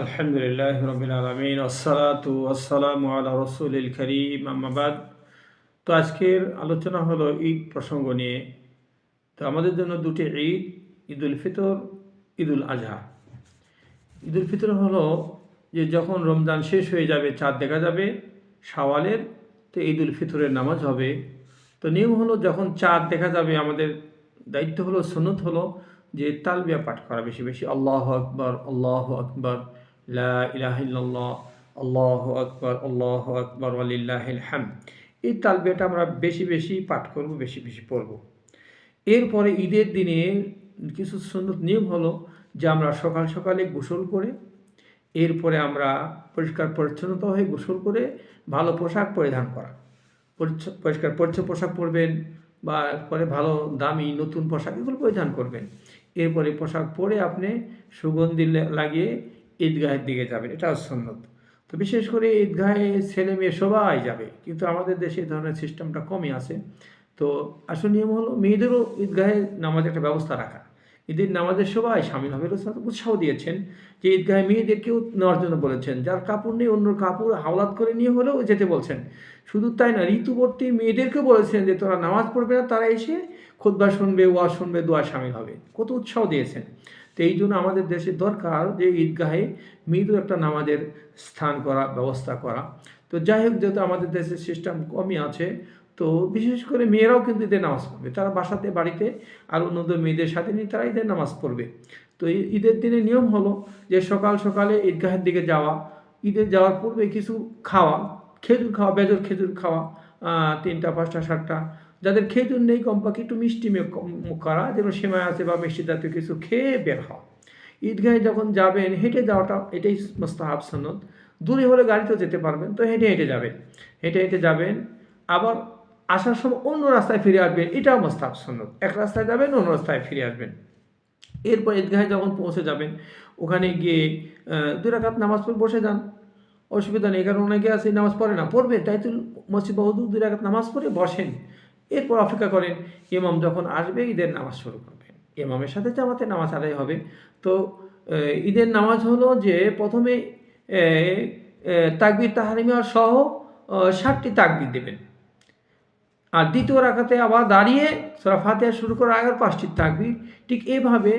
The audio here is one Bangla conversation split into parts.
আলহামদুলিল্লাহ রবিল আলমিন আসসালাতু আসসালামু আলা রসুলিল করিম আম্মাবাদ। তো আজকের আলোচনা হলো ঈদ প্রসঙ্গ নিয়ে। তো আমাদের জন্য দুটি ঈদ, ঈদুল ফিতর, ঈদুল আজহা। ঈদুল ফিতর হলো যে যখন রমজান শেষ হয়ে যাবে, চাঁদ দেখা যাবে শাওয়ালের, তো ঈদুল ফিতরের নামাজ হবে। তো নিয়ম হলো যখন চাঁদ দেখা যাবে আমাদের দায়িত্ব হলো, সুন্নত হলো যে তালবিয়া পাঠ করা বেশি বেশি, আল্লাহু আকবার, আল্লাহু আকবার, লা ইলাহা ইল্লাল্লাহ, আল্লাহু আকবার, আল্লাহু আকবার, ওয়ালিল্লাহিল হামদ। এই তালবিয়াটা আমরা বেশি বেশি পাঠ করব, বেশি বেশি পড়ব। এরপরে ঈদের দিনে কিছু সুন্নত নিয়ম হলো যে আমরা সকাল সকালে গোসল করে, এরপরে আমরা পরিষ্কার পরিচ্ছন্নতা হয়ে গোসল করে ভালো পোশাক পরিধান করা, পরিষ্কার পরিচ্ছন্ন পোশাক পরবেন, বা পরে ভালো দামি নতুন পোশাক এগুলো পরিধান করবেন। এরপরে পোশাক পরে আপনি সুগন্ধি লাগিয়ে ঈদগাহের দিকে যাবেন, এটাও সুন্নত। তো বিশেষ করে ঈদগাহে ছেলে মেয়ে সবাই যাবে, কিন্তু আমাদের দেশে এই ধরনের সিস্টেমটা কমই আছে। তো আসল নিয়ম হলো মেয়েদেরও ঈদগাহে নামাজ একটা ব্যবস্থা রাখা, ঈদের নামাজের সবাই সামিল হবে। রসুল উৎসাহ দিয়েছেন যে ঈদগাহে মেয়েদেরকেও নেওয়ার জন্য বলেছেন, যার কাপড় নেই অন্য কাপড় হাওলাত করে নিয়ে হলেও যেতে বলছেন। শুধু তাই না, ঋতুবর্তী মেয়েদেরকেও বলেছেন যে তোরা নামাজ পড়বে না, তারা এসে খুতবা শুনবে, ওয়াজ শুনবে, দোয়া সামিল হবে। কত উৎসাহ দিয়েছেন। তো এই জন্য আমাদের দেশের দরকার যে ঈদগাহে মেয়েদের একটা নামাজের স্থান করা, ব্যবস্থা করা। তো যাই হোক, যেহেতু আমাদের দেশের সিস্টেম কমই আছে, তো বিশেষ করে মেয়েরাও কিন্তু ঈদের নামাজ পড়বে, তারা বাসাতে বাড়িতে আর অন্যদের মেয়েদের সাথে নিয়ে তারা ঈদের নামাজ পড়বে। তো এই ঈদের দিনে নিয়ম হলো যে সকাল সকালে ঈদগাহের দিকে যাওয়া, ঈদের যাওয়ার পূর্বে কিছু খাওয়া, খেজুর খাওয়া, বেজর খেজুর খাওয়া, 3টা 5টা 7টা। যাদের খেজুর নেই কমপক্ষে একটু মিষ্টি করা, যেমন সেমাই আছে বা মিষ্টি জাতীয় কিছু খেয়ে বের হওয়া। ঈদগাহে যখন যাবেন হেঁটে যাওয়াটা এটাই মুস্তাহাব সুন্নত। দূরে হলে গাড়িতেও যেতে পারবেন, তো হেঁটে হেঁটে যাবেন, হেঁটে হেঁটে যাবেন। আবার আসার সময় অন্য রাস্তায় ফিরে আসবেন, এটাও মুস্তাহাব সুন্নত। এক রাস্তায় যাবেন, অন্য রাস্তায় ফিরে আসবেন। এরপর ঈদগাহে যখন পৌঁছে যাবেন, ওখানে গিয়ে 2 রাকাত নামাজ পড়ে বসে যান, অসুবিধা নেই। কারণ অনেকে আছে নামাজ পড়ে না, পড়বে তাই তো মসজিদ বা 2 রাকাত নামাজ পড়ে বসেন। এরপর অপেক্ষা করেন ইমাম যখন আসবে ঈদের নামাজ শুরু করবেন, ইমামের সাথে জামাতে নামাজ আদায় হবে। তো ঈদের নামাজ হলো যে প্রথমে তাকবীর তাহরিমা সহ 7টি তাকবীর দেবেন, আর দ্বিতীয় রাকাতে আবার দাঁড়িয়ে সূরা ফাতিহা শুরু করার আগে 5টি তাকবীর। ঠিক এইভাবে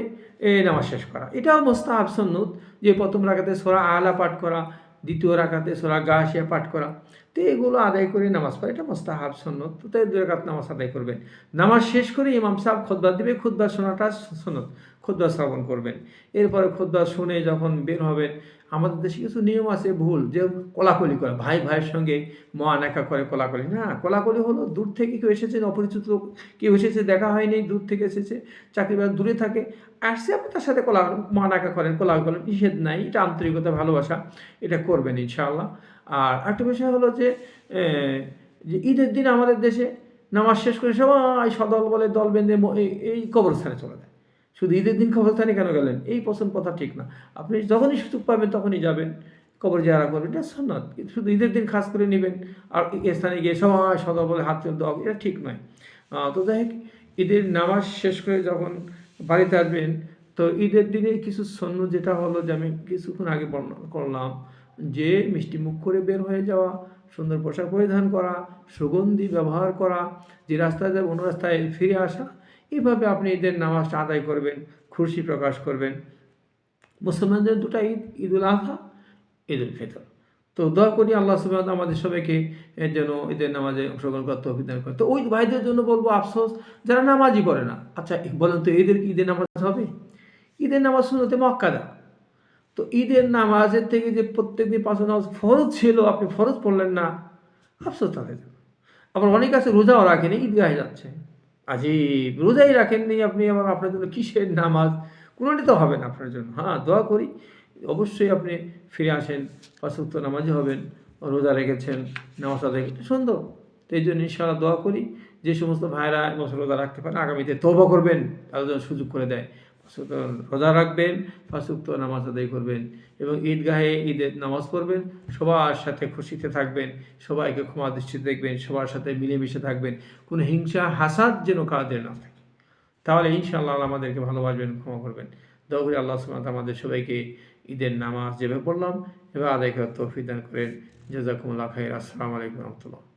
নামাজ শেষ করা, এটাও মুস্তাহাব সুন্নত যে প্রথম রাকাতে সূরা আলা পাঠ করা, দ্বিতীয় রাকাতে সূরা গাশিয়া পাঠ করা। তো এগুলো আদায় করে নামাজ পড়া, এটা মুস্তাহাব সুন্নত। তো তাই 2 রাকাত নামাজ আদায় করবেন। নামাজ শেষ করে ইমাম সাহেব খুতবা দিবে, খুতবা শোনাটা সুন্নত, খুতবা শ্রবণ করবেন। এরপরে খুতবা শুনে যখন বের হবেন, আমাদের দেশে কিছু নিয়ম আছে ভুল, যে কোলাকুলি করে, ভাই ভাইয়ের সঙ্গে মহানাকা করে কোলাকুলি না। কোলাকুলি হলো দূর থেকে কেউ এসেছে, অপরিচিত কেউ এসেছে, দেখা হয়নি, দূর থেকে এসেছে, চাকরি বা দূরে থাকে, আসছে, আপনি তার সাথে মহানাকা করেন, কোলাকুলি করেন, নিষেধ নাই, এটা আন্তরিকতা, ভালোবাসা, এটা করবেন ইনশাআল্লাহ। আর একটা বিষয় হলো যে ঈদের দিন আমাদের দেশে নামাজ শেষ করে সবাই সদল বলে দল বেঁধে এই কবরস্থানে চলে যায়। শুধু ঈদের দিন কবরস্থানে কেন গেলেন, এই পছন্দ কথা ঠিক না। আপনি যখনই সুযোগ পাবেন তখনই যাবেন, কবর জিয়ারত করবেন, এটা সুন্নাত। কিন্তু শুধু ঈদের দিন খাস করে নেবেন আর স্থানে গিয়ে সবাই সদা বলে হাত তুলে দেওয়া, এটা ঠিক নয়। তো যাই হোক, ঈদের নামাজ শেষ করে যখন বাড়িতে আসবেন, তো ঈদের দিনে কিছু সুন্নত যেটা হলো যে আমি কিছুক্ষণ আগে বর্ণনা করলাম, যে মিষ্টি মুখ করে বের হয়ে যাওয়া, সুন্দর পোশাক পরিধান করা, সুগন্ধি ব্যবহার করা, যে রাস্তায় যাবে অন্য রাস্তায় ফিরে আসা। এইভাবে আপনি ঈদের নামাজটা আদায় করবেন, খুশি প্রকাশ করবেন। মুসলমানদের 2টা ঈদ, ঈদুল আজহা, ঈদুল ফিতর। তো দোয়া করি আল্লাহ সুবহানাহু ওয়া তাআলা আমাদের সবাইকে এর যেন ঈদের নামাজে অংশগ্রহণ করতে তৌফিক দান করে। তো ওই ভাইদের জন্য বলবো আফসোস, যারা নামাজই পড়ে না। আচ্ছা বলেন তো, ঈদের নামাজ হবে? ঈদের নামাজ সুন্নতে মুআক্কাদা। তো ঈদের নামাজের থেকে যে প্রত্যেকদিন 5 ওয়াক্ত নামাজ ফরজ ছিল, আপনি ফরজ পড়লেন না, আফসোস তাদের জন্য। আবার অনেক আছে রোজাও রাখেনি, ঈদগাহে যাচ্ছে, আজীব, রোজাই রাখেননি আপনি, আবার আপনার জন্য কিসের নামাজ? কোনোটি তো হবে না আপনার জন্য। হ্যাঁ, দোয়া করি অবশ্যই আপনি ফিরে আসেন, 5 ওয়াক্ত নামাজি হবেন, রোজা রেখেছেন, নামাজ আদায় করতে সুন্দর। তো এই জন্য ইনশাআল্লাহ দোয়া করি যে সমস্ত ভাইরা এবছর রোজা রাখতে পারেন, আগামীতে তওবা করবেন, তাদের জন্য সুযোগ করে দেয়। 5 ওয়াক্ত রোজা রাখবেন, 5 ওয়াক্ত নামাজ আদায় করবেন, এবং ঈদগাহে ঈদের নামাজ পড়বেন, সবার সাথে খুশিতে থাকবেন, সবাইকে ক্ষমা দৃষ্টিতে দেখবেন, সবার সাথে মিলেমিশে থাকবেন, কোনো হিংসা হাসাদ যেন কাদের না থাকে। তাহলে ইনশাআল্লাহ আমাদেরকে ভালোবাসবেন, ক্ষমা করবেন। দোয়া করি আল্লাহ সুবহানাহু ওয়া তাআলা আমাদের সবাইকে ঈদের নামাজ যেভাবে পড়লাম এভাবে আদায় করার তৌফিক দান করেন। জাযাকুমুল্লাহ খাইর। আসসালামু আলাইকুম ওয়া রাহমাতুল্লাহ।